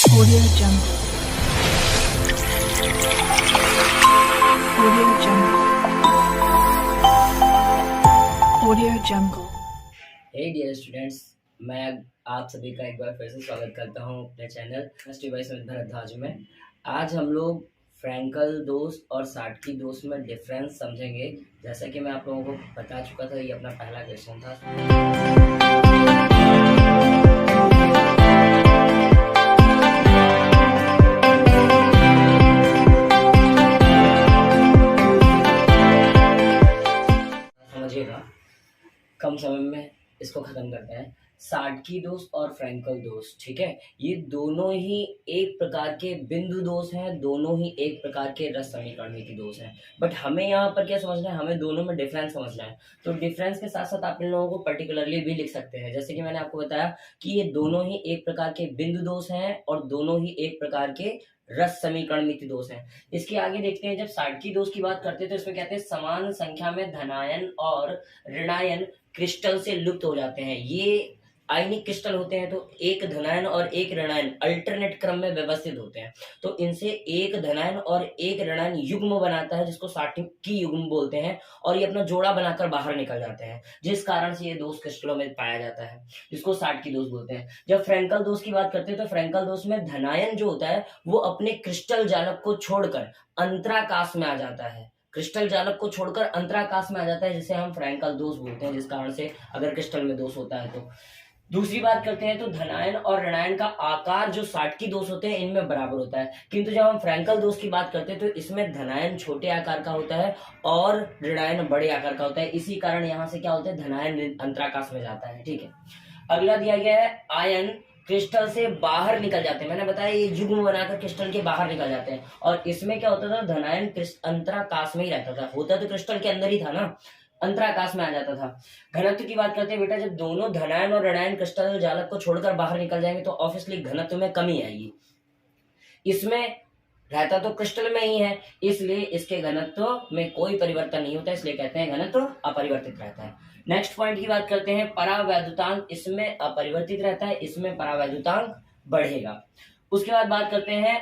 Audio Jungle. Audio Jungle. Audio Jungle. Hey dear students, मैं आप सभी का एक बार फिर से स्वागत करता हूं अपने channel history by Sumit Bhardwaj में। आज हम लोग फ्रैंकल दोष और साटकी दोष में डिफरेंस समझेंगे। जैसा कि मैं आप लोगों को बता चुका था, ये अपना पहला क्वेश्चन था। समझिएगा, कम समय में इसको खत्म करते हैं। साटकी दोष और फ्रैंकल दोष, ठीक है, ये दोनों ही एक प्रकार के बिंदु दोष हैं, दोनों ही एक प्रकार के रस समीकरणित दोष हैं। बट हमें यहाँ पर क्या समझना है, हमें दोनों में डिफरेंस समझना है। तो डिफरेंस के साथ साथ आप इन लोगों को पर्टिकुलरली भी लिख सकते हैं। जैसे कि मैंने आपको बताया कि ये दोनों ही एक प्रकार के बिंदु दोष हैं और दोनों ही एक प्रकार के रस समीकरणित दोष हैं। इसके आगे देखते हैं, जब साटकी दोष की बात करते हैं तो इसमें कहते हैं समान संख्या में धनायन और ऋणायन क्रिस्टल से लुप्त हो जाते हैं। ये आयनिक क्रिस्टल होते हैं, तो एक धनायन और एक ऋणायन अल्टरनेट क्रम में व्यवस्थित होते हैं। तो इनसे एक धनायन और एक ऋणायन युग्म बनाता है, जिसको साटकी युग्म बोलते हैं, और ये अपना जोड़ा बनाकर बाहर निकल जाते हैं, जिस कारण से ये दोष क्रिस्टलों में पाया जाता है, जिसको साटकी दोष बोलते हैं। जब फ्रैंकल दोष की बात करते हैं तो फ्रैंकल दोष में धनायन जो होता है वो अपने क्रिस्टल जालक को छोड़कर अंतराकाश में आ जाता है। क्रिस्टल जालक को छोड़कर अंतराकाश में आ जाता है, जिसे हम फ्रैंकल दोष बोलते हैं, जिस कारण से अगर क्रिस्टल में दोष होता है तो। दूसरी बात करते हैं तो धनायन और ऋणायन का आकार जो साटकी दोष होते हैं इनमें बराबर होता है, किंतु जब हम फ्रैंकल दोष की बात करते हैं तो इसमें धनायन छोटे आकार का होता है और ऋणायन बड़े आकार का होता है। इसी कारण यहाँ से क्या होता है, धनायन अंतराकाश में जाता है। ठीक है, अगला दिया गया है आयन क्रिस्टल से बाहर निकल जाते हैं। मैंने बताया ये युग्म बनाकर क्रिस्टल के बाहर निकल जाते हैं, और इसमें क्या होता था, धनायन अंतराकाश में ही रहता था, होता तो क्रिस्टल के अंदर ही था ना, अंतराकाश में आ जाता था। घनत्व की बात करते हैं बेटा, जब दोनों धनायन और ऋणायन क्रिस्टल जालक को छोड़कर बाहर निकल जाएंगे तो ऑब्वियसली घनत्व में कमी आएगी। इसमें रहता तो क्रिस्टल में ही है, इसलिए इसके घनत्व में कोई परिवर्तन नहीं होता, इसलिए कहते हैं घनत्व अपरिवर्तित रहता है। नेक्स्ट पॉइंट की बात करते हैं, परावैद्युतांक इसमें अपरिवर्तित रहता है, इसमें परावैद्युतांक बढ़ेगा। उसके बाद बात करते हैं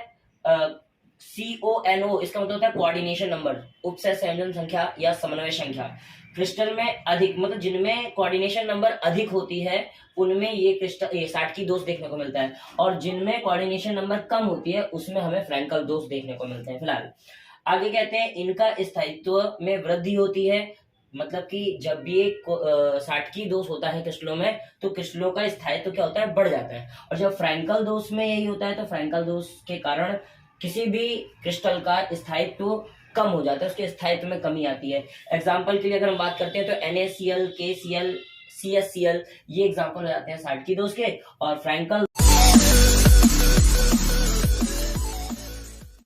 CONO, इसका मतलब होता है कोऑर्डिनेशन नंबर, उपसय संयोजन संख्या या समन्वय संख्या। क्रिस्टल में अधिक, मतलब जिनमें कोऑर्डिनेशन नंबर अधिक होती है उनमें ये क्रिस्टल साटकी दोष देखने को मिलता है, और जिनमें कोऑर्डिनेशन नंबर कम होती है उसमें हमें फ्रैंकल दोष देखने को मिलते हैं। फिलहाल आगे कहते हैं इनका स्थायित्व में वृद्धि होती है, मतलब कि जब ये साटकी दोष होता है क्रिस्टलों में तो क्रिस्टलों का स्थायित्व क्या होता है, बढ़ जाता है। और जब फ्रैंकल दोष में यही होता है तो फ्रैंकल दोष के कारण किसी भी क्रिस्टल का स्थायित्व कम हो जाता है, उसके स्थायित्व में कमी आती है। एग्जाम्पल के लिए अगर हम बात करते हैं तो NaCl, KCl, CSCl ये एग्जाम्पल हो जाते हैं साटकी दोष के, और फ्रैंकल